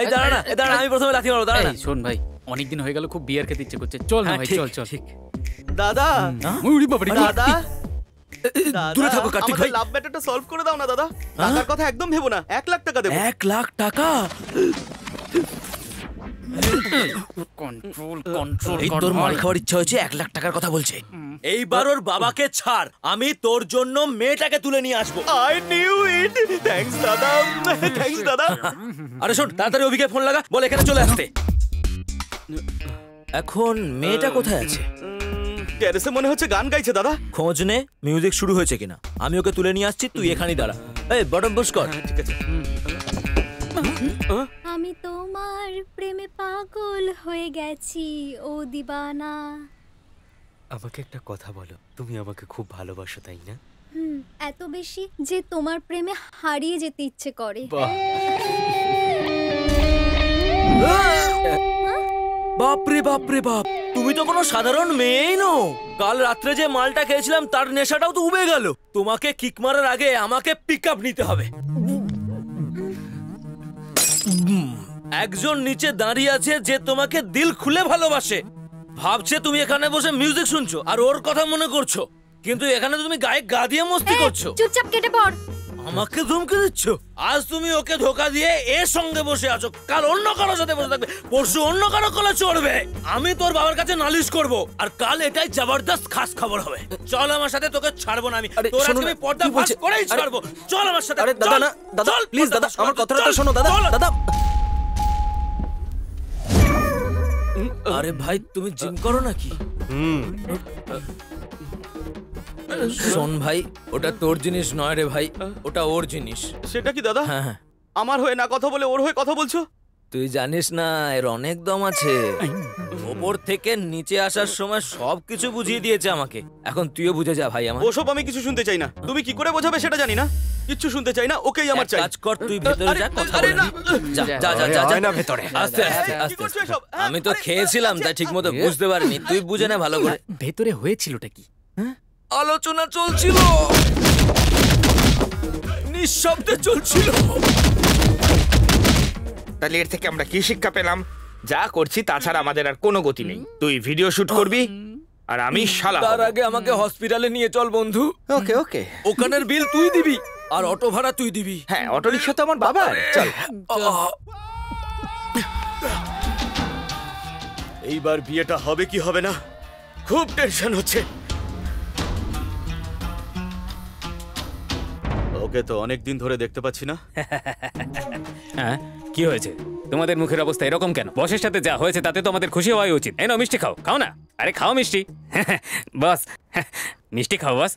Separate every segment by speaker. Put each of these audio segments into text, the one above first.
Speaker 1: এই দাঁড়া না, এই দাঁড়া, আমি প্রথমে লাথি মারবো, দাঁড়া না।
Speaker 2: শোন ভাই, অনেকদিন হয়ে গেল, খুব বিয়ার খেতে ইচ্ছে করছে, চল না ভাই, চল চল।
Speaker 3: দাদা
Speaker 2: উড়ি বাবারি,
Speaker 3: দাদা
Speaker 1: দূরে থাকো কার্তিক ভাই।
Speaker 3: লাভ ম্যাটারটা সলভ করে দাও না দাদা। টাকার কথা একদম ভেবো না, 1 লাখ টাকা দেবো।
Speaker 1: 1 লাখ টাকা?
Speaker 2: Control control.
Speaker 1: এই তোর মাল খাওয়ার ইচ্ছা হয়েছে, 1 লাখ টাকার কথা বলছে। এইবার ওর বাবাকে ছাড়, আমি তোর জন্য মেয়েটাকে তুলে নিয়ে আসবো।
Speaker 3: I knew it. থ্যাঙ্কস দাদা, থ্যাঙ্কস দাদা।
Speaker 1: আরে শোন, তাড়াতাড়ি অভিকে ফোন লাগা, বল এখানে চলে আসতে। এখন মেয়েটা কোথায় আছে?
Speaker 3: টেরেসে মনে হচ্ছে গান গাইছে দাদা।
Speaker 1: খোঁজ নে মিউজিক শুরু হয়েছে কিনা, আমি ওকে তুলে নিয়ে আসছি, তুই এখানেই দাঁড়া। এই বটম পুশ কর।
Speaker 3: ঠিক আছে।
Speaker 4: আমি তোমার প্রেমে পাগল হয়ে গেছি ও দিবানা।
Speaker 5: আমাকে একটা কথা বলো, তুমি আমাকে খুব ভালোবাসো তাই না?
Speaker 4: এত বেশি যে তোমার প্রেমে হারিয়ে যেতে ইচ্ছে করে।
Speaker 1: বাপরে বাপরে বাপ, তুমি তো কোনো সাধারণ মেয়েই নও। কাল রাত্রে যে মালটা খেয়েছিলাম তার নেশাটাও তো উবে গেল। তোমাকে কিক মারার আগে আমাকে পিক আপ নিতে হবে। একজন নিচে দাঁড়িয়ে আছে যে তোমাকে দিল খুলে ভালোবাসে, ভাবছে তুমি এখানে বসে মিউজিক শুনছো আর ওর কথা মনে করছো, কিন্তু এখানে তুমি গায়ে গা দিয়ে মস্তি করছো।
Speaker 4: চুপচাপ কেটে পড়।
Speaker 1: আমাকে ধমকে দিচ্ছ? আজ তুমি ওকে ধোকা দিয়ে এর সঙ্গে বসে আছো, কাল অন্য কারোর সাথে বসে থাকবে, পরশু অন্য কারো কোলে চড়বে। আমি তোর বাবার কাছে নালিশ করব, আর কাল এটাই জবরদস্ত খাস খবর হবে। চল আমার সাথে, তোকে ছাড়বো না আমি। তোর আজকে আমি পর্দা ফাঁস করেই ছাড়বো। চল আমার সাথে।
Speaker 5: আরে দাদা না, দাদা প্লিজ, দাদা আমার কথাটা শোনো দাদা। দাদা
Speaker 1: আরে ভাই, তুমি জিম করো নাকি? শোন ভাই, ওটা তোর জিনিস নয় রে ভাই, ওটা ওর জিনিস।
Speaker 3: সেটা কি দাদা?
Speaker 1: হ্যাঁ হ্যাঁ।
Speaker 3: আমার হয়ে না কথা বলে ওর হয়ে কথা বলছো?
Speaker 1: তুই জানিস না এর অনেক দম আছে। ওপর থেকে নিচে আসার সময় সবকিছু বুঝিয়ে দিয়েছে আমাকে, এখন তুইও বুঝে যা ভাই আমার।
Speaker 3: ওসব আমি কিছু শুনতে চাই না। তুমি কি করে বোঝাবে সেটা জানি না, কিচ্ছু শুনতে চাই না। ওকেই আমার চাই।
Speaker 1: কাজ কর, তুই ভেতরে যা, কথা বলে নি। যা যা যা যা যা না ভেতরে। আস্তে আস্তে আস্তে। আমি তো খেয়েছিলাম তাই ঠিকমতো বুঝতে পারিনি, তুই বুঝে নে ভালো করে।
Speaker 2: ভেতরে হয়েছিলটা কি?
Speaker 1: আলোচনা চলছিল, নিঃশব্দে চলছিল।
Speaker 6: তাহলে এর থেকে আমরা কি শিক্ষা পেলাম? যা করছি তাছাড়া আমাদের আর কোনো গতি নেই। তুই ভিডিও শুট করবি আর আমি শালা।
Speaker 1: তার আগে আমাকে হসপিটালে নিয়ে চল বন্ধু।
Speaker 6: ওকে ওকে।
Speaker 1: ওখানের বিল তুই দিবি আর অটো ভাড়া তুই দিবি।
Speaker 6: হ্যাঁ, অটো রিক্সা তো আমার বাবার। চল।
Speaker 3: এইবার বিয়েটা হবে কি হবে না, খুব টেনশন হচ্ছে। ওকে তো অনেক দিন ধরে দেখতে পাচ্ছি না।
Speaker 2: হ্যাঁ, কি হয়েছে? তোমাদের মুখের অবস্থা এরকম কেন? বসের সাথে যা হয়েছে তাতে তো আমাদের খুশি হওয়াই উচিত। এই নাও মিষ্টি খাও। খাও না, আরে খাও মিষ্টি। বস মিষ্টি খাও বস।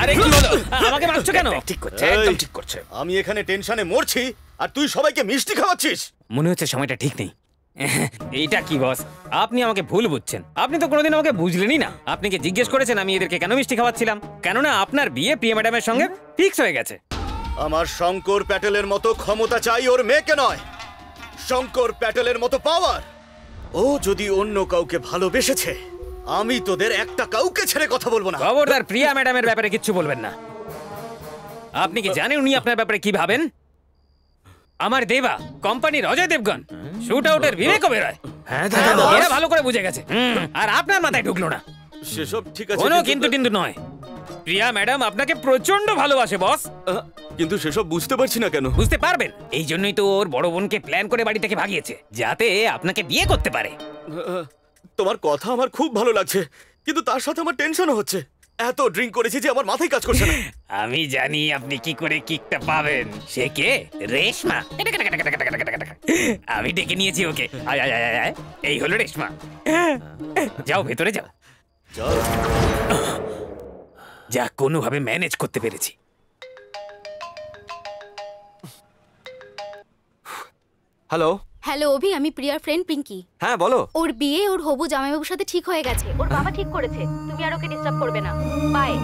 Speaker 2: আরে কি হলো, আমাকে মারছো কেন?
Speaker 6: ঠিক করছে, একদম ঠিক করছে।
Speaker 3: আমি এখানে টেনশনে মরছি আর তুই সবাইকে মিষ্টি খাওয়াচ্ছিস।
Speaker 2: মনে হচ্ছে সময়টা ঠিক নেই। এইটা কি বস, আপনি আমাকে ভুল বুঝছেন। আপনি তো কোনোদিন আমাকে বুঝলেনই না। আপনি কি জিজ্ঞেস করেছেন আমি এদেরকে কেন মিষ্টি খাওয়াচ্ছিলাম? কেননা আপনার বিয়ে প্রিয়া ম্যাডামের সঙ্গে ফিক্স হয়ে গেছে।
Speaker 3: আমার শঙ্কর প্যাটেলের মতো ক্ষমতা চাই, ওর মেয়েকে নয়। শঙ্কর প্যাটেলের মতো পাওয়ার। ও যদি অন্য কাউকে ভালোবেসেছে, আমি তোদের একটা কাউকে ছেড়ে কথা বলবো না।
Speaker 2: খবরদার প্রিয়া ম্যাডামের ব্যাপারে কিচ্ছু বলবেন না। আপনি কি জানেন উনি আপনার ব্যাপারে কি ভাবেন? আমার দেবা কোম্পানির অজয় দেবগন, শুট আউটের বিবেকও বেরোয়।
Speaker 1: হ্যাঁ দাদা,
Speaker 2: এরা ভালো করে বুঝে গেছে। আর আপনার মাথায় ঢুকলো না।
Speaker 3: সেসব ঠিক আছে,
Speaker 2: কোনো কিন্তু কিন্তু নয়। প্রিয়া ম্যাডাম আপনাকে প্রচন্ড ভালোবাসে বস।
Speaker 3: কিন্তু সেসব বুঝতে পারছি না কেন।
Speaker 2: বুঝতে পারবেন, এই জন্যই তো ওর বড় বোনকে প্ল্যান করে বাড়ি থেকে ভাগিয়েছে, যাতে আপনাকে বিয়ে করতে পারে।
Speaker 3: তোমার কথা আমার খুব ভালো লাগছে, কিন্তু তার সাথে আমার টেনশনও হচ্ছে। এত ড্রিঙ্ক করেছি যে আমার মাথায় কাজ করছে না।
Speaker 2: আমি জানি আপনি কি করে কিকটা পাবেন। সে কে? রেশমা। আমি ডেকে নিয়েছি ওকে। আয় আয় আয় আয়, এই হলো রেশমা। যাও ভেতরে যাও। যা কোনোভাবে ম্যানেজ করতে পেরেছি।
Speaker 5: হ্যালো।
Speaker 4: হ্যালো অভি, আমি প্রিয়ার ফ্রেন্ড পিঙ্কি।
Speaker 5: হ্যাঁ বলো।
Speaker 4: ওর বিয়ে ওর হবু জামাইবাবুর সাথে ঠিক হয়ে গেছে। ওর বাবা ঠিক করেছে, তুমি আর ওকে ডিস্টার্ব করবে না। বাই।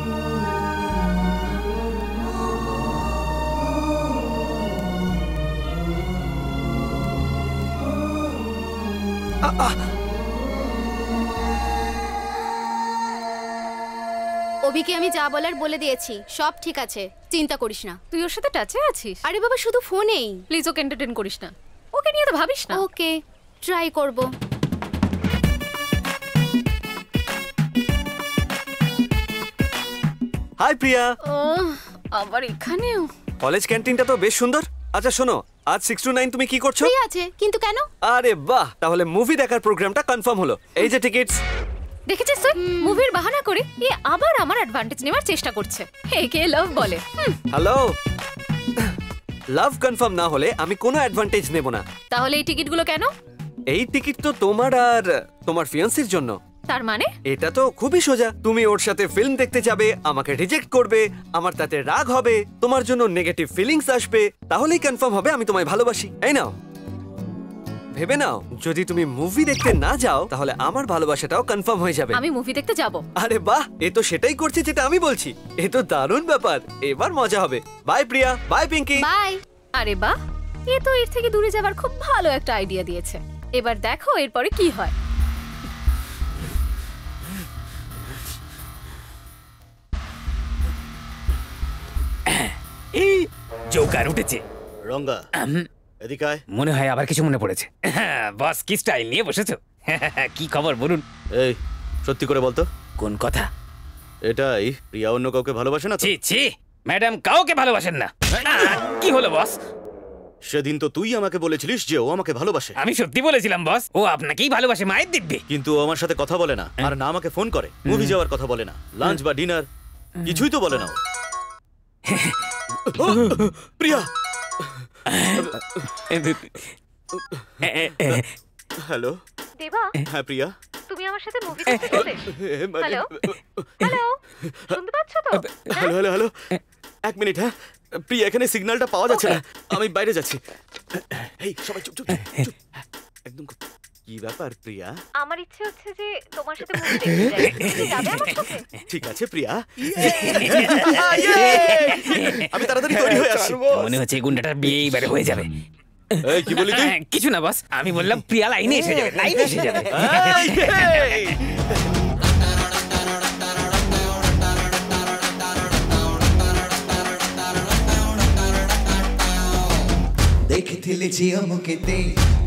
Speaker 4: অভিকে আমি যা বলার বলে দিয়েছি, সব ঠিক আছে, চিন্তা করিস না।
Speaker 7: তুই ওর সাথে টাচে আছিস?
Speaker 4: আরে বাবা, শুধু ফোনেই।
Speaker 7: প্লিজ ওকে এন্টারটেইন করিস না। ওকে নিয়ে তো ভাবিস না।
Speaker 4: ওকে, ট্রাই করব।
Speaker 5: হাই প্রিয়া।
Speaker 7: ও আবার এখানেও।
Speaker 5: কলেজ ক্যান্টিনটা তো বেশ সুন্দর। আচ্ছা শোনো, আজ 6 to 9 তুমি কি করছো?
Speaker 4: ফ্রি আছে, কিন্তু কেন?
Speaker 5: আরে বাহ, তাহলে মুভি দেখার প্রোগ্রামটা কনফার্ম হলো। এই যে টিকিটস।
Speaker 7: দেখেছিস তুই, মুভির বাহানা করে এ আবার আমার অ্যাডভান্টেজ নেওয়ার চেষ্টা করছে। একে লাভ বলে।
Speaker 5: হ্যালো, লাভ কনফার্ম না হলে আমি কোনো অ্যাডভান্টেজ নেব না।
Speaker 7: তাহলে এই টিকিটগুলো কেন?
Speaker 5: এই টিকিট তো তোমার আর তোমার ফিয়ান্সির জন্য।
Speaker 7: তার মানে
Speaker 5: এটা তো খুবই সোজা। তুমি ওর সাথে ফিল্ম দেখতে যাবে, আমাকে রিজেক্ট করবে, আমার তাতে রাগ হবে, তোমার জন্য নেগেটিভ ফিলিংস আসবে, তাহলেই কনফার্ম হবে আমি তোমায় ভালোবাসি। এই নাও, ভেবে নাও, যদি তুমি মুভি দেখতে না যাও তাহলে আমার ভালোবাসাটাও কনফার্ম হয়ে যাবে।
Speaker 7: আমি মুভি দেখতে যাব।
Speaker 5: আরে বাহ, এ তো সেটাই করছে যেটা আমি বলছি। এ তো দারুণ ব্যাপার, এবার মজা হবে। Bye Priya, bye Pinky.
Speaker 4: Bye.
Speaker 7: আরে বাহ, এ তো এর থেকে দূরে যাবার খুব ভালো একটা আইডিয়া দিয়েছে। এবার দেখো এরপরে কি হয়।
Speaker 2: এই জোকার উঠেছে।
Speaker 3: রঙ্গা, এদিকে আয়।
Speaker 2: মনে হয় আবার কিছু মনে পড়েছে। বস কি স্টাইল নিয়ে বসেছো? কি খবর বলুন।
Speaker 3: এই সত্যি করে বলতো,
Speaker 2: কোন কথা?
Speaker 3: এটাই প্রিয়া অন্য কাউকে ভালোবাসে না তো?
Speaker 2: ছি ছি, ম্যাডাম কাউকে ভালোবাসেন না। কি হলো বস?
Speaker 3: সেদিন তো তুই আমাকে বলেছিলিস যে ও আমাকে ভালোবাসে।
Speaker 2: আমি সত্যি বলেছিলাম বস, ও আপনাকেই ভালোবাসে মায়ের দিব্যি।
Speaker 3: কিন্তু ও আমার সাথে কথা বলে না, আর না আমাকে ফোন করে। মুভি যাওয়ার কথা বলে না, লাঞ্চ বা ডিনার কিছুই তো বলে না ও। ও, প্রিয়া। হ্যালো।
Speaker 4: দেবা,
Speaker 3: হ্যাঁ প্রিয়া।
Speaker 4: তুমি আমার সাথে মুভি দেখতে যাবে? হ্যালো? হ্যালো, শুনতে পাচ্ছ তো?
Speaker 3: হ্যালো হ্যালো হ্যালো, এক মিনিট। হ্যাঁ প্রিয়া, এখানে সিগন্যালটা পাওয়া যাচ্ছে না, আমি বাইরে যাচ্ছি। এই সবাই চুপ চুপ চুপ। একদম কি ব্যাপার প্রিয়া?
Speaker 4: আমার ইচ্ছে হচ্ছে যে তোমার সাথে মুভি দেখতে যাই। তুমি যাবে আমার সাথে?
Speaker 3: ঠিক আছে প্রিয়া। আমি তাড়াতাড়ি তৈরি হয়ে আসছি।
Speaker 2: মনে হচ্ছে এই গুন্ডাটার বিয়ে এবারে হয়ে যাবে।
Speaker 3: এই কি বলি তুই?
Speaker 2: কিছু না বস, আমি বললাম প্রিয়া লাইনে এসে যাবে, লাইনে এসে যাবে।
Speaker 3: এই!
Speaker 8: ଦେଖିଥିଲି ଝିଅ ମୁଁ କେତେ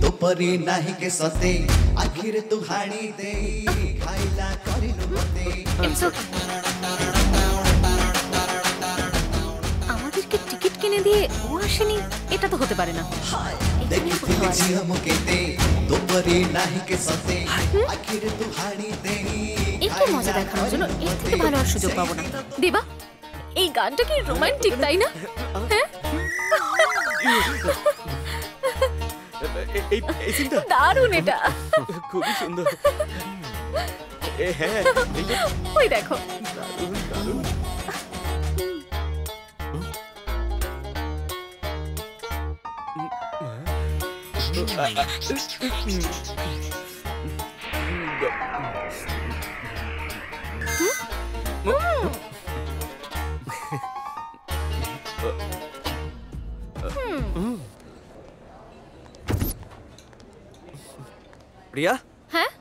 Speaker 8: ତୋ ପରି ନାହିଁ କେ ସତେ ଆଖିରେ ତୁ ହାଣି ଦେଇ ଖାଇଲା କରିଲୁ ମତେ।
Speaker 7: It's okay. আমাদেরকে টিকিট কিনে দিয়ে ও আসেনি, এটা তো হতে পারে না।
Speaker 8: ଦେଖିଥିଲି ଝିଅ ମୁଁ କେତେ ତୋ ପରି ନାହିଁ କେ ସତେ ଆଖିରେ ତୁ ହାଣି ଦେଇ
Speaker 7: একটু মজা দেখানোর জন্য এর থেকে ভালো আর সুযোগ পাবো না। দেবা, এই গানটা কি রোমান্টিক তাই না? হ্যাঁ,
Speaker 3: এই সিনটা
Speaker 7: দারুণ এটা।
Speaker 3: খুবই সুন্দর। হ্যাঁ
Speaker 7: ওই দেখো।
Speaker 5: প্রিয়া,
Speaker 7: হ্যাঁ,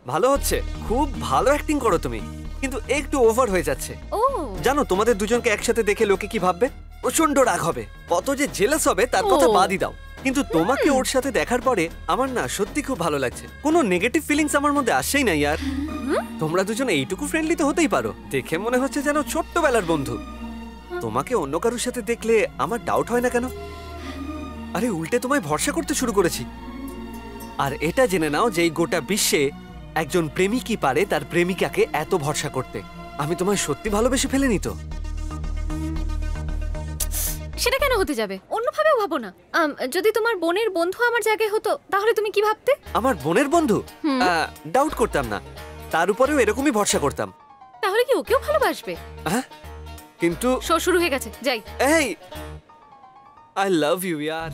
Speaker 5: ভালো হচ্ছে, খুব ভালো অ্যাক্টিং করো তুমি, কিন্তু একটু ওভার হয়ে যাচ্ছে।
Speaker 7: ও
Speaker 5: জানো তোমাদের দুজনকে একসাথে দেখে লোকে কি ভাববে? প্রচন্ড রাগ হবে, কত যে জেলাস হবে তার কথা
Speaker 7: ও।
Speaker 5: বাদই দাও। কিন্তু তোমাকে ওর সাথে দেখার পরে আমার না সত্যি খুব ভালো লাগছে, কোনো নেগেটিভ ফিলিংস আমার মধ্যে আসেই না ইয়ার। তোমরা দুজন এইটুকু ফ্রেন্ডলি তো হতেই পারো, দেখে মনে হচ্ছে যেন ছোট্টবেলার বন্ধু। তোমাকে অন্য কারোর সাথে দেখলে আমার ডাউট হয় না কেন? আরে উল্টে তোমায় ভরসা করতে শুরু করেছি। আর এটা জেনে নাও যে এই গোটা বিশ্বে একজন প্রেমিকই পারে তার প্রেমিকাকে এত ভরসা করতে। আমি তোমায় সত্যি ভালোবেসে ফেলিনি তো?
Speaker 7: সেটা কেন হতে যাবে? অন্যভাবেও ভাবো না। যদি তোমার বোনের বন্ধু আমার জায়গায় হতো তাহলে তুমি কি ভাবতে?
Speaker 5: আমার বোনের বন্ধু? ডাউট করতাম না, তার উপরেও এরকমই ভরসা করতাম।
Speaker 7: তাহলে কি ওকেও ভালোবাসবে?
Speaker 5: হ্যাঁ, কিন্তু
Speaker 7: শো শুরু হয়ে গেছে, যাই।
Speaker 5: এই আই লাভ ইউ ইয়ার।